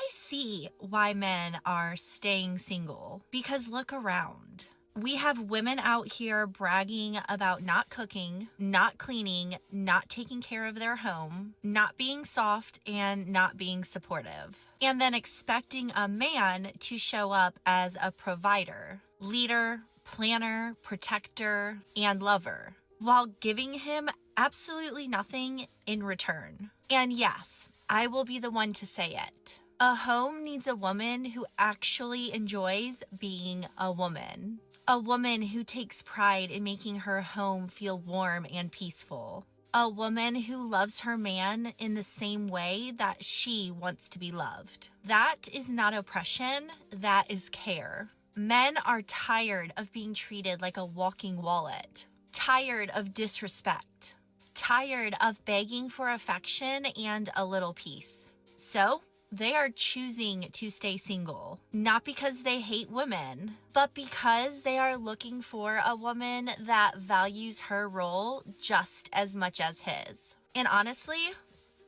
I see why men are staying single, because look around. We have women out here bragging about not cooking, not cleaning, not taking care of their home, not being soft, and not being supportive. And then expecting a man to show up as a provider, leader, planner, protector, and lover, while giving him absolutely nothing in return. And yes, I will be the one to say it. A home needs a woman who actually enjoys being a woman. A woman who takes pride in making her home feel warm and peaceful. A woman who loves her man in the same way that she wants to be loved. That is not oppression, that is care. Men are tired of being treated like a walking wallet. Tired of disrespect. Tired of begging for affection and a little peace. So, they are choosing to stay single, not because they hate women, but because they are looking for a woman that values her role just as much as his. And honestly,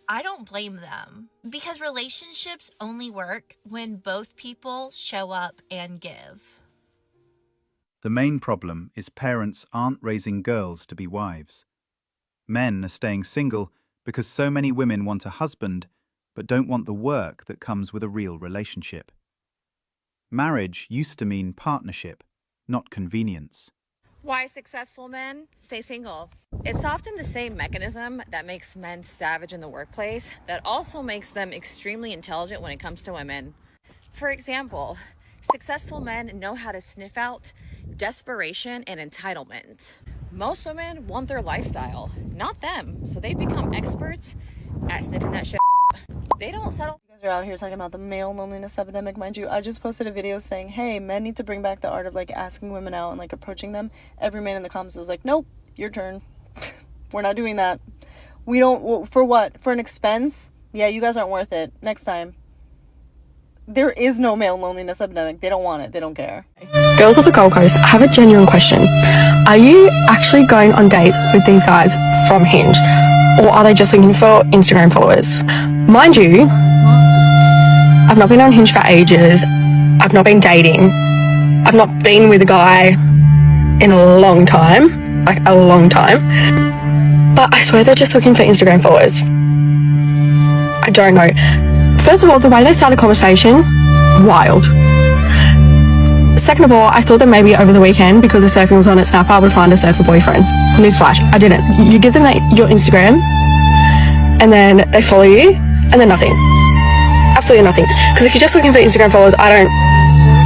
I don't blame them, because relationships only work when both people show up and give. The main problem is parents aren't raising girls to be wives. Men are staying single because so many women want a husband but don't want the work that comes with a real relationship. Marriage used to mean partnership, not convenience. Why successful men stay single? It's often the same mechanism that makes men savage in the workplace that also makes them extremely intelligent when it comes to women. For example, successful men know how to sniff out desperation and entitlement. Most women want their lifestyle, not them, so they become experts at sniffing that shit. They don't settle. You guys are out here talking about the male loneliness epidemic. Mind you, I just posted a video saying, hey, men need to bring back the art of like asking women out and like approaching them. Every man in the comments was like, nope, your turn. We're not doing that. We don't, for what? For an expense? Yeah, you guys aren't worth it. Next time. There is no male loneliness epidemic. They don't want it. They don't care. Girls of the Gold Coast, I have a genuine question. Are you actually going on dates with these guys from Hinge? Or are they just looking for Instagram followers? Mind you, I've not been on Hinge for ages. I've not been dating. I've not been with a guy in a long time. Like a long time. But I swear they're just looking for Instagram followers. I don't know. First of all, the way they start a conversation, wild. Second of all, I thought that maybe over the weekend, because the surfing was on at Snap, I would find a surfer boyfriend. Newsflash, I didn't. You give them your Instagram, and then they follow you, and then nothing. Absolutely nothing. Because if you're just looking for Instagram followers, I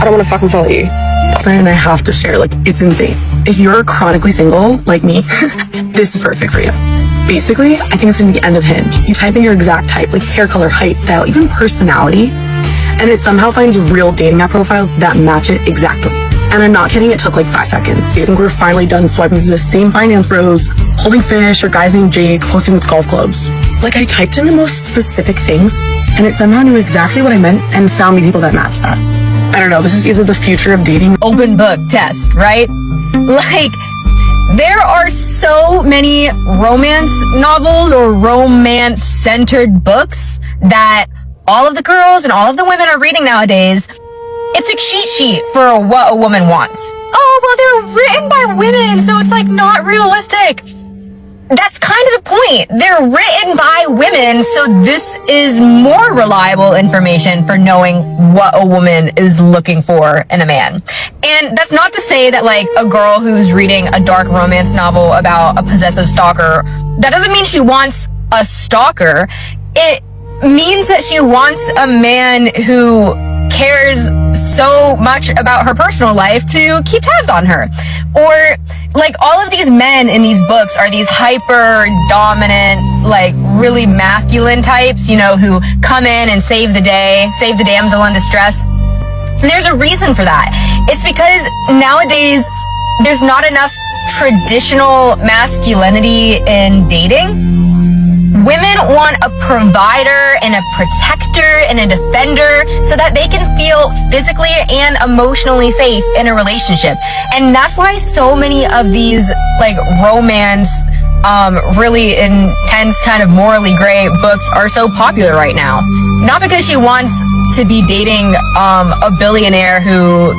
don't want to fucking follow you. And I have to share, like, it's insane. If you're chronically single, like me, this is perfect for you. Basically, I think it's gonna be the end of Hinge. You type in your exact type, like hair color, height, style, even personality, and it somehow finds real dating app profiles that match it exactly. And I'm not kidding, it took like 5 seconds. I think we're finally done swiping through the same finance bros, holding fish, or guys named Jake, posting with golf clubs. Like, I typed in the most specific things, and it somehow knew exactly what I meant and found me people that matched that. I don't know, this is either the future of dating. Open book test, right? Like, there are so many romance novels or romance-centered books that all of the girls and all of the women are reading nowadays. It's a cheat sheet for what a woman wants. Oh, well, they're written by women, so it's like not realistic. That's kind of the point. They're written by women, so this is more reliable information for knowing what a woman is looking for in a man. And that's not to say that, like, a girl who's reading a dark romance novel about a possessive stalker, that doesn't mean she wants a stalker. It means that she wants a man who cares so much about her personal life to keep tabs on her. Or, like, all of these men in these books are these hyper dominant, like, really masculine types, you know, who come in and save the day, save the damsel in distress. And there's a reason for that. It's because nowadays there's not enough traditional masculinity in dating. Women want a provider and a protector and a defender so that they can feel physically and emotionally safe in a relationship. And that's why so many of these, like, romance, really intense, kind of morally gray books are so popular right now. Not because she wants to be dating a billionaire who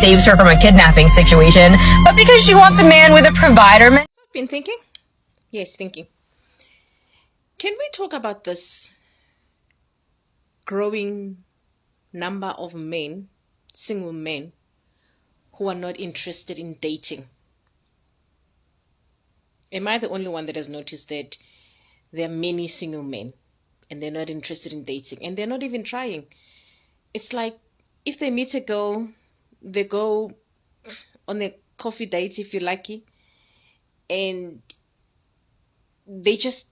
saves her from a kidnapping situation, but because she wants a man with a provider. Been thinking? Yes, thinking. Can we talk about this growing number of men, single men, who are not interested in dating? Am I the only one that has noticed that there are many single men and they're not interested in dating and they're not even trying? It's like if they meet a girl, they go on a coffee date if you're lucky, and they just,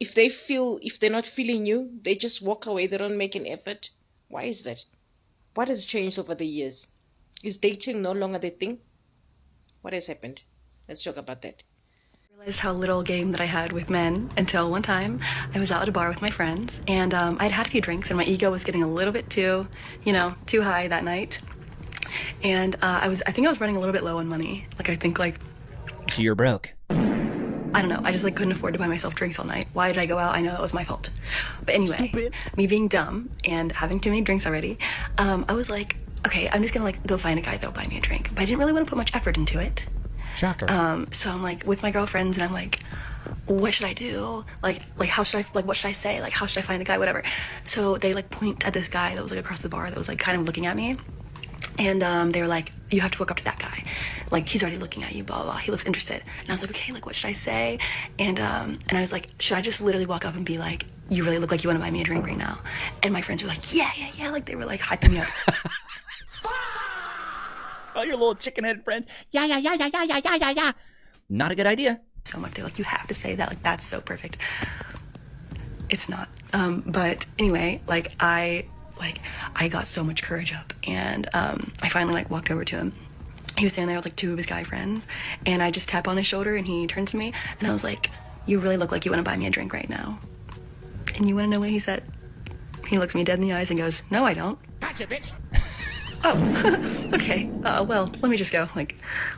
if they're not feeling you, they just walk away. They don't make an effort. Why is that? What has changed over the years? Is dating no longer the thing? What has happened? Let's talk about that. I realized how little game that I had with men until one time I was out at a bar with my friends, and I'd had a few drinks and my ego was getting a little bit too high that night. And I think I was running a little bit low on money. So you're broke. I don't know. I just couldn't afford to buy myself drinks all night. Why did I go out? I know it was my fault. But anyway, Stupid. Me being dumb and having too many drinks already, I was like, okay, I'm just gonna go find a guy that'll buy me a drink. But I didn't really want to put much effort into it. Shocker. So I'm with my girlfriends and I'm like, what should I do? How should I, what should I say? How should I find a guy? Whatever. So they point at this guy that was across the bar that was kind of looking at me. And they were like, you have to walk up to that guy. He's already looking at you, blah, blah, blah. He looks interested. And I was like, okay, what should I say? And I was like, should I just literally walk up and be like, you really look like you want to buy me a drink right now? And my friends were like, yeah. They were hyping me up. Oh, your little chicken-headed friends. Yeah. Not a good idea. So much. They're like, you have to say that. That's so perfect. It's not. But anyway, I got so much courage up, and I finally walked over to him. He was standing there with two of his guy friends, and I just tap on his shoulder, and he turns to me, and I was like, you really look like you want to buy me a drink right now. And you want to know what he said? He looks me dead in the eyes and goes, no, I don't. Gotcha, bitch. Oh, okay. Well, let me just go. Let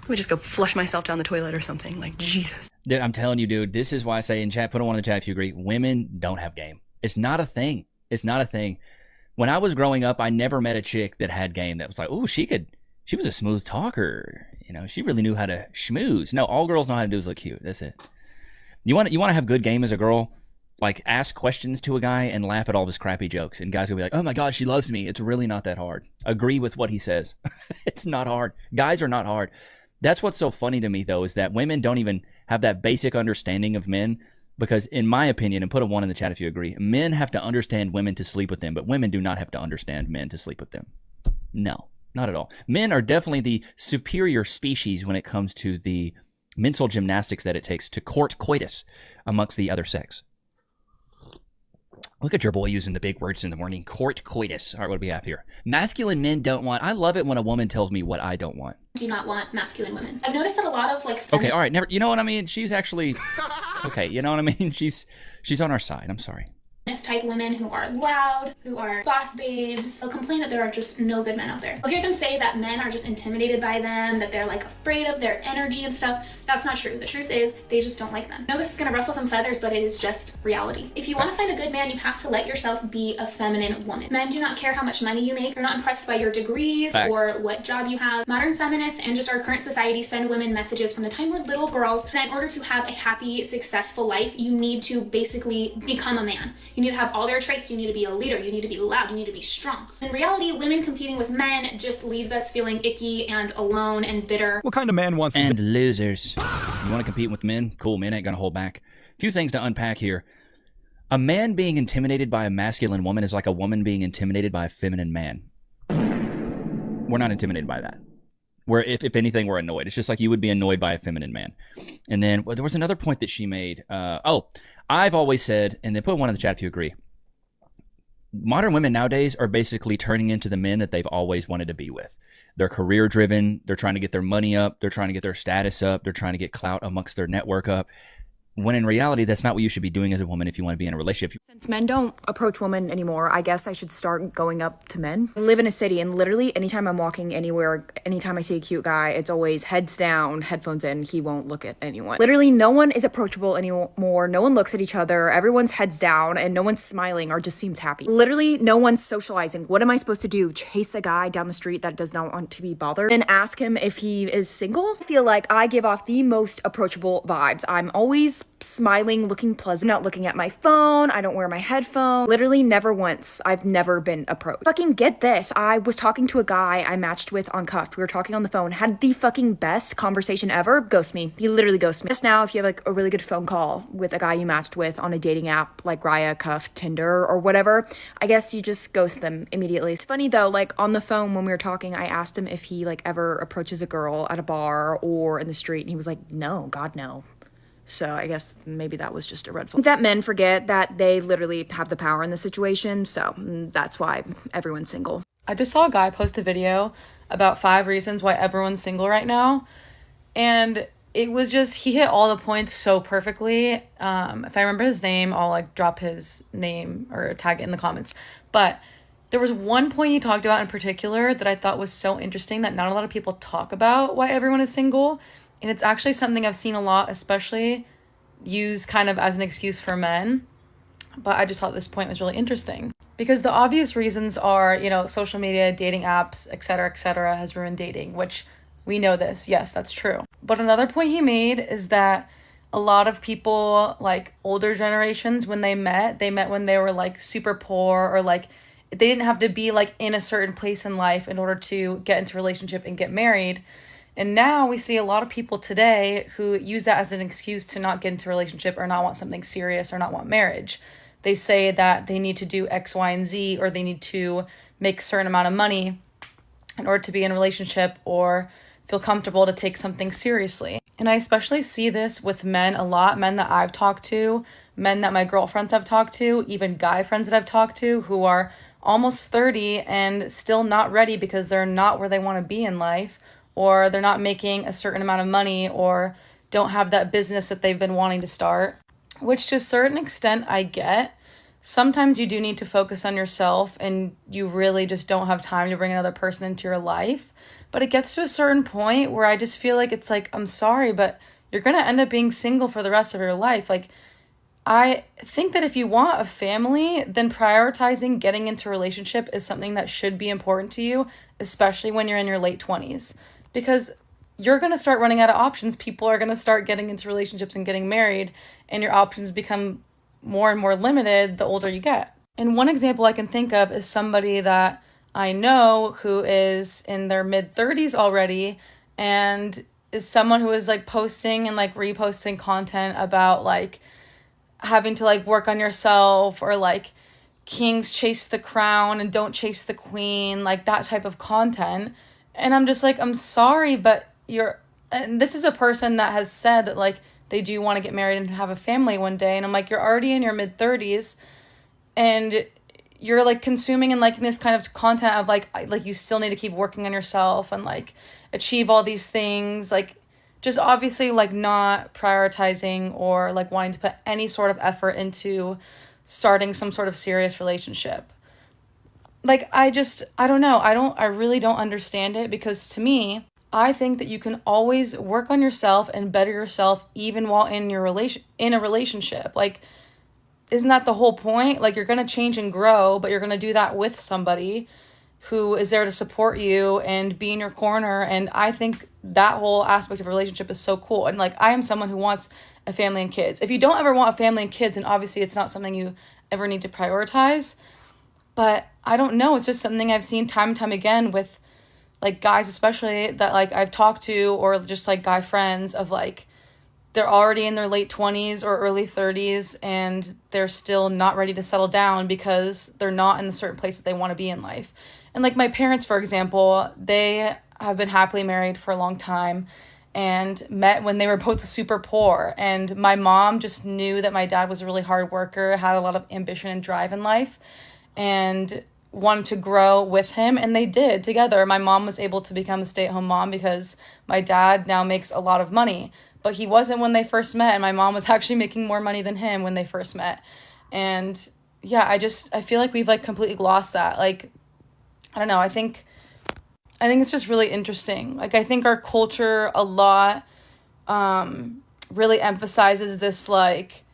me just go flush myself down the toilet or something. Jesus. Dude, I'm telling you, dude, this is why I say in chat, put on one in the chat if you agree, women don't have game. It's not a thing. It's not a thing. When I was growing up, I never met a chick that had game that was like, oh, she was a smooth talker. She really knew how to schmooze. No, all girls know how to do is look cute. That's it. You want to have good game as a girl? Ask questions to a guy and laugh at all his crappy jokes. And guys will be like, oh my God, she loves me. It's really not that hard. Agree with what he says. It's not hard. Guys are not hard. That's what's so funny to me, though, is that women don't even have that basic understanding of men. Because in my opinion, and put a 1 in the chat if you agree, men have to understand women to sleep with them, but women do not have to understand men to sleep with them. No, not at all. Men are definitely the superior species when it comes to the mental gymnastics that it takes to court coitus amongst the other sex. Look at your boy using the big words in the morning. Court coitus. All right, what do we have here? Masculine men don't want. I love it when a woman tells me what I don't want. Do not want masculine women. I've noticed that a lot of Okay, all right, never. You know what I mean? She's actually. Okay, you know what I mean? She's on our side. I'm sorry. Type women who are loud, who are boss babes, they'll complain that there are just no good men out there. I'll hear them say that men are just intimidated by them, that they're afraid of their energy and stuff. That's not true. The truth is they just don't like them. I know this is gonna ruffle some feathers, but it is just reality. If you want to find a good man, you have to let yourself be a feminine woman. Men do not care how much money you make. They're not impressed by your degrees or what job you have. Modern feminists and just our current society send women messages from the time we're little girls that in order to have a happy, successful life, you need to basically become a man. You need to have all their traits. You need to be a leader. You need to be loud. You need to be strong. In reality, women competing with men just leaves us feeling icky and alone and bitter. What kind of man wants and losers? You want to compete with men? Cool, men ain't gonna hold back. A few things to unpack here. A man being intimidated by a masculine woman is like a woman being intimidated by a feminine man. We're not intimidated by that. Where if anything, we're annoyed. It's just like you would be annoyed by a feminine man. And then there was another point that she made. I've always said, and then put 1 in the chat if you agree. Modern women nowadays are basically turning into the men that they've always wanted to be with. They're career driven. They're trying to get their money up. They're trying to get their status up. They're trying to get clout amongst their network up. when in reality, that's not what you should be doing as a woman if you want to be in a relationship. Since men don't approach women anymore, I guess I should start going up to men. I live in a city, and literally anytime I'm walking anywhere, anytime I see a cute guy, it's always heads down, headphones in, he won't look at anyone. Literally no one is approachable anymore, no one looks at each other, everyone's heads down, and no one's smiling or just seems happy. Literally no one's socializing. What am I supposed to do? Chase a guy down the street that does not want to be bothered and ask him if he is single? I feel like I give off the most approachable vibes. I'm always smiling, looking pleasant, not looking at my phone, I don't wear my headphones. Literally never once. I've never been approached. Fucking get this. I was talking to a guy I matched with on Cuffed. We were talking on the phone, had the fucking best conversation ever. Ghost me. He literally ghosted me. Just now, if you have like a really good phone call with a guy you matched with on a dating app like Raya, Cuffed, Tinder, or whatever, I guess you just ghost them immediately. It's funny though, like on the phone when we were talking, I asked him if he like ever approaches a girl at a bar or in the street, and he was like, no, God, no. So I guess maybe that was just a red flag. That men forget that they literally have the power in the situation, so that's why everyone's single. I just saw a guy post a video about 5 reasons why everyone's single right now, and it was just, he hit all the points so perfectly. If I remember his name, I'll like drop his name or tag it in the comments. But there was one point he talked about in particular that I thought was so interesting that not a lot of people talk about why everyone is single. And it's actually something I've seen a lot, especially used kind of as an excuse for men. But I just thought this point was really interesting. Because the obvious reasons are, you know, social media, dating apps, etc., has ruined dating, which we know this. Yes, that's true. But another point he made is that a lot of people, like older generations, when they met when they were like super poor, or like they didn't have to be like in a certain place in life in order to get into a relationship and get married. And now we see a lot of people today who use that as an excuse to not get into a relationship or not want something serious or not want marriage. They say that they need to do X, Y, and Z, or they need to make a certain amount of money in order to be in a relationship or feel comfortable to take something seriously. And I especially see this with men a lot, men that I've talked to, men that my girlfriends have talked to, even guy friends that I've talked to who are almost 30 and still not ready because they're not where they want to be in life, or they're not making a certain amount of money, or don't have that business that they've been wanting to start, which to a certain extent I get. Sometimes you do need to focus on yourself and you really just don't have time to bring another person into your life. But it gets to a certain point where I just feel like it's like, I'm sorry, but you're going to end up being single for the rest of your life. Like, I think that if you want a family, then prioritizing getting into a relationship is something that should be important to you, especially when you're in your late 20s. Because you're going to start running out of options. People are going to start getting into relationships and getting married, and your options become more and more limited the older you get. And one example I can think of is somebody that I know who is in their mid-30s already, and is someone who is like posting and like reposting content about like having to like work on yourself, or like kings chase the crown and don't chase the queen, like that type of content. And I'm just like, I'm sorry, but and this is a person that has said that like they do want to get married and have a family one day. And I'm like, you're already in your mid-30s and you're like consuming and liking this kind of content of like you still need to keep working on yourself and like achieve all these things, like just obviously like not prioritizing or like wanting to put any sort of effort into starting some sort of serious relationship. Like, I don't know. I really don't understand it, because to me, I think that you can always work on yourself and better yourself even while in a relationship. Like, isn't that the whole point? Like, you're going to change and grow, but you're going to do that with somebody who is there to support you and be in your corner. And I think that whole aspect of a relationship is so cool. And like, I am someone who wants a family and kids. If you don't ever want a family and kids, and obviously it's not something you ever need to prioritize, but I don't know. It's just something I've seen time and time again with like guys, especially that like I've talked to, or just like guy friends of like, they're already in their late 20s or early 30s and they're still not ready to settle down because they're not in the certain place that they want to be in life. And like my parents, for example, they have been happily married for a long time and met when they were both super poor. And my mom just knew that my dad was a really hard worker, had a lot of ambition and drive in life, and wanted to grow with him, and they did together. My mom was able to become a stay-at-home mom because my dad now makes a lot of money. but he wasn't when they first met, and my mom was actually making more money than him when they first met. And yeah, I feel like we've like completely lost that. Like, I don't know, I think it's just really interesting. Like, I think our culture a lot really emphasizes this like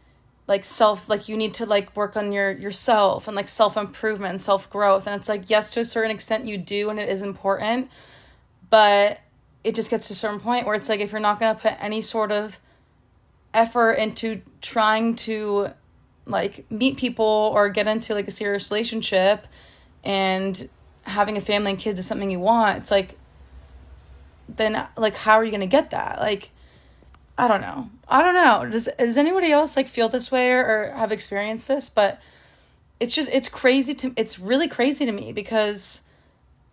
self, like you need to like work on yourself and like self-improvement and self-growth. And it's like, yes, to a certain extent you do, and it is important, but it just gets to a certain point where it's like, if you're not going to put any sort of effort into trying to like meet people or get into like a serious relationship, and having a family and kids is something you want, it's like, then like, how are you going to get that? Like, I don't know. Does anybody else like feel this way or have experienced this? But it's really crazy to me, because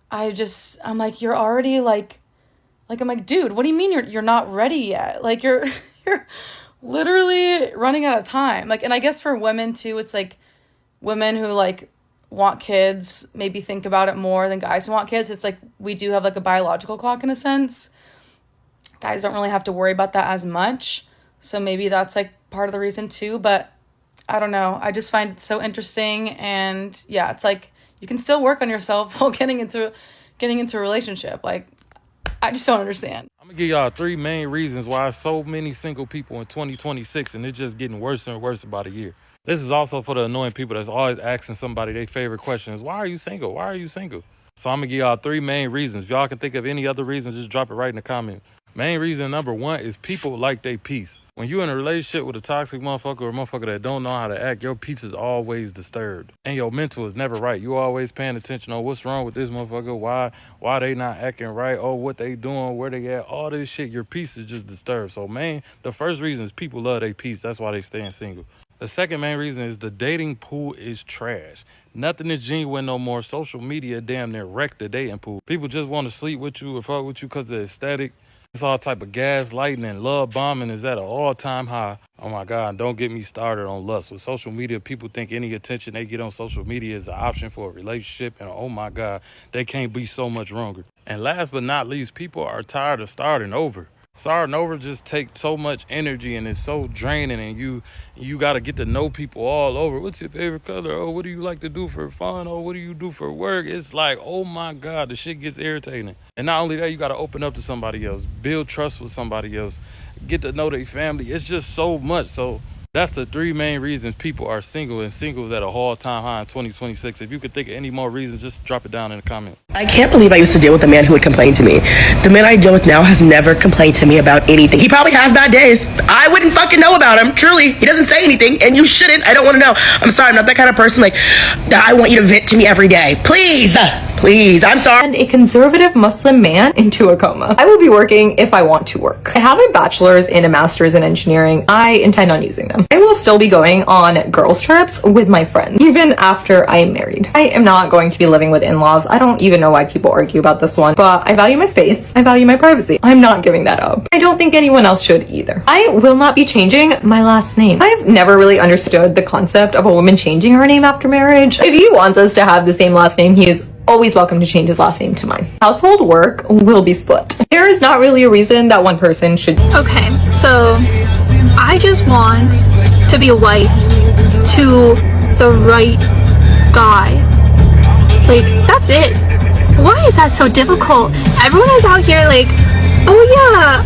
I'm like, you're already like I'm like, dude, what do you mean you're not ready yet? Like, you're literally running out of time. Like, and I guess for women too, it's like women who like want kids maybe think about it more than guys who want kids. It's like, we do have like a biological clock in a sense. Guys don't really have to worry about that as much. So maybe that's like part of the reason too, but I don't know. I just find it so interesting. And yeah, it's like, you can still work on yourself while getting into a relationship. Like, I just don't understand. I'm gonna give y'all 3 main reasons why so many single people in 2026, and it's just getting worse and worse about a year. This is also for the annoying people that's always asking somebody their favorite question is, why are you single? Why are you single? So I'm gonna give y'all 3 main reasons. If y'all can think of any other reasons, just drop it right in the comments. Main reason number 1 is people like their peace. When you're in a relationship with a toxic motherfucker or a motherfucker that don't know how to act, your peace is always disturbed. And your mental is never right. You always paying attention on what's wrong with this motherfucker, why they not acting right, or what they doing, where they at, all this shit. Your peace is just disturbed. So man, the first reason is people love their peace. That's why they staying single. The second main reason is the dating pool is trash. Nothing is genuine no more. Social media damn near wrecked the dating pool. People just want to sleep with you or fuck with you because of the aesthetic. It's all type of gaslighting, and love bombing is at an all-time high. Oh my God, don't get me started on lust. With social media, people think any attention they get on social media is an option for a relationship, and oh my God, they can't be so much wronger. And last but not least, people are tired of starting over. Starting over just takes so much energy, and it's so draining, and you got to get to know people all over. What's your favorite color? Oh, what do you like to do for fun? Oh, what do you do for work? It's like, oh my God, the shit gets irritating. And not only that, you got to open up to somebody else, build trust with somebody else, get to know their family. It's just so much. So that's the 3 main reasons people are single, and singles at a all-time high in 2026. If you could think of any more reasons, just drop it down in the comments. I can't believe I used to deal with a man who would complain to me. The man I deal with now has never complained to me about anything. He probably has bad days. I wouldn't fucking know about him. Truly, he doesn't say anything, and you shouldn't. I don't want to know. I'm sorry, I'm not that kind of person like that. I want you to vent to me every day. Please, I'm sorry. And a conservative Muslim man into a coma. I will be working if I want to work. I have a bachelor's and a master's in engineering. I intend on using them. I will still be going on girls trips with my friends, even after I am married. I am not going to be living with in-laws. I don't even know why people argue about this one, but I value my space. I value my privacy. I'm not giving that up. I don't think anyone else should either. I will not be changing my last name. I've never really understood the concept of a woman changing her name after marriage. If he wants us to have the same last name, he is always welcome to change his last name to mine. Household work will be split. There is not really a reason that one person should. Okay, so I just want to be a wife to the right guy. Like, that's it. Why is that so difficult? Everyone is out here like, oh yeah,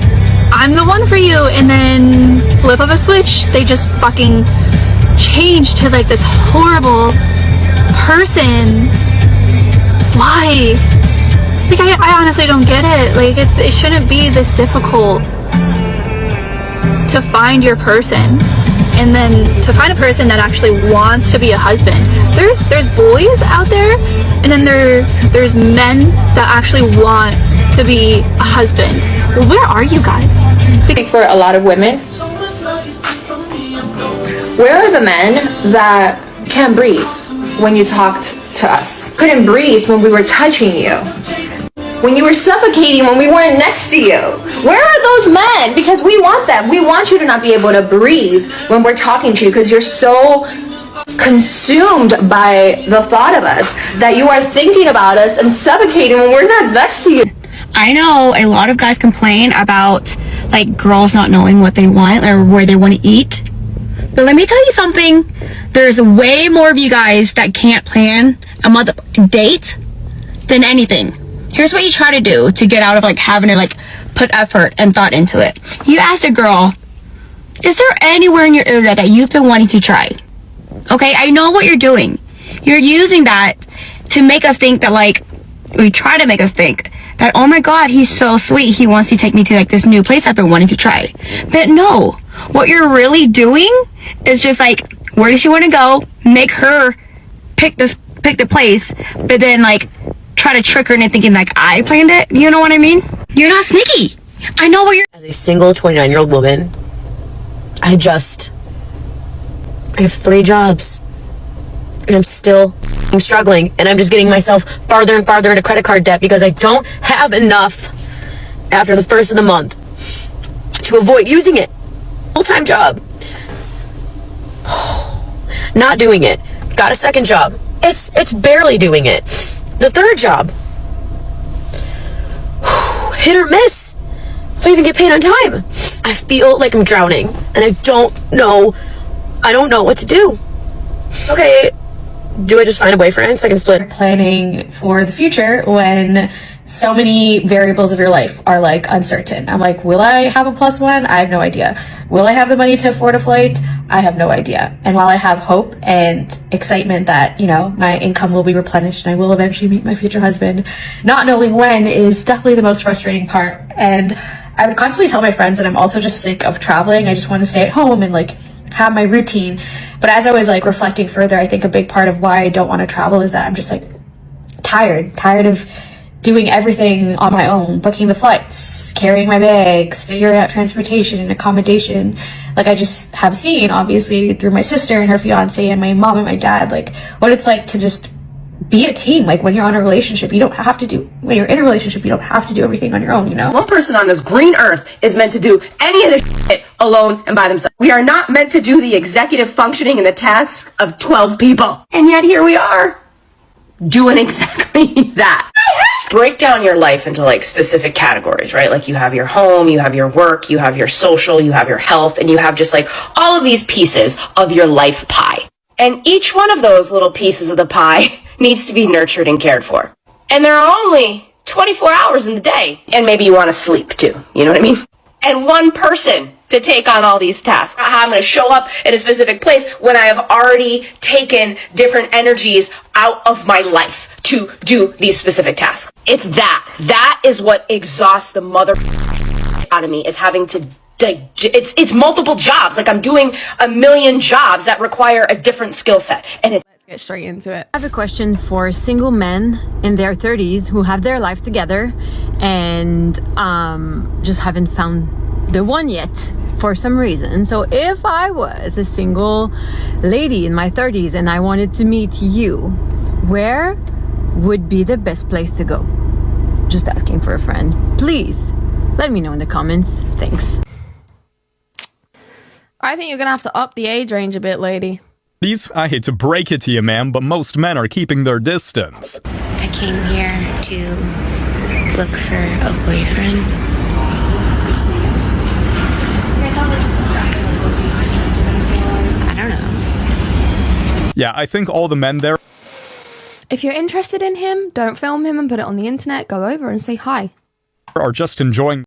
I'm the one for you, and then flip of a switch, they just fucking change to like this horrible person. Why? Like, I honestly don't get it. Like, it shouldn't be this difficult to find your person, and then to find a person that actually wants to be a husband. There's boys out there, and then there's men that actually want to be a husband. Well, where are you guys? I think for a lot of women, where are the men that can't breathe when you talked to us? Couldn't breathe when we were touching you, when you were suffocating when we weren't next to you. Where are those men? Because we want them. We want you to not be able to breathe when we're talking to you, because you're so consumed by the thought of us that you are thinking about us and suffocating when we're not next to you. I know a lot of guys complain about like girls not knowing what they want or where they want to eat. But let me tell you something, there's way more of you guys that can't plan a month date than anything. Here's what you try to do to get out of like having to like put effort and thought into it. You asked a girl, is there anywhere in your area that you've been wanting to try? Okay, I know what you're doing. You're using that to make us think that like, we try to make us think that, oh my god, he's so sweet, he wants to take me to like this new place I've been wanting to try. But no, what you're really doing is just like, where does she want to go? Make her pick the place, but then like try to trick her into thinking like I planned it. You know what I mean? You're not sneaky. I know what you're. As a single 29-year-old woman, I have 3 jobs. And I'm still struggling, and I'm just getting myself farther and farther into credit card debt because I don't have enough after the first of the month to avoid using it. Full-time job. Not doing it. Got a second job. It's barely doing it. The third job. Hit or miss. If I even get paid on time. I feel like I'm drowning, and I don't know what to do. Okay, do I just find a boyfriend so I can split? Planning for the future when so many variables of your life are like uncertain. I'm like, will I have a +1? I have no idea. Will I have the money to afford a flight? I have no idea. And while I have hope and excitement that, you know, my income will be replenished and I will eventually meet my future husband, not knowing when is definitely the most frustrating part. And I would constantly tell my friends that I'm also just sick of traveling. I just want to stay at home and like have my routine. But as I was like reflecting further, I think a big part of why I don't want to travel is that I'm just like tired of doing everything on my own, booking the flights, carrying my bags, figuring out transportation and accommodation. Like I just have seen, obviously, through my sister and her fiance and my mom and my dad, like what it's like to just be a team. Like when you're on a relationship, when you're in a relationship, you don't have to do everything on your own, you know? One person on this green earth is meant to do any of this shit alone and by themselves. We are not meant to do the executive functioning and the tasks of 12 people. And yet here we are, doing exactly that. Break down your life into like specific categories, right? Like you have your home, you have your work, you have your social, you have your health, and you have just like all of these pieces of your life pie. And each one of those little pieces of the pie needs to be nurtured and cared for. And there are only 24 hours in the day. And maybe you want to sleep too, you know what I mean? And one person to take on all these tasks. How I'm going to show up in a specific place when I have already taken different energies out of my life to do these specific tasks. It's that. That is what exhausts the mother out of me, is having to it's multiple jobs. Like I'm doing a million jobs that require a different skill set. And let's get straight into it. I have a question for single men in their 30s who have their life together and just haven't found the one yet for some reason. So if I was a single lady in my 30s and I wanted to meet you, where would be the best place to go? Just asking for a friend. Please let me know in the comments. Thanks. I think you're gonna have to up the age range a bit, lady. I hate to break it to you, ma'am, but most men are keeping their distance. I came here to look for a boyfriend. I don't know. Yeah, I think all the men there If you're interested in him, don't film him and put it on the internet. Go over and say hi. are just enjoying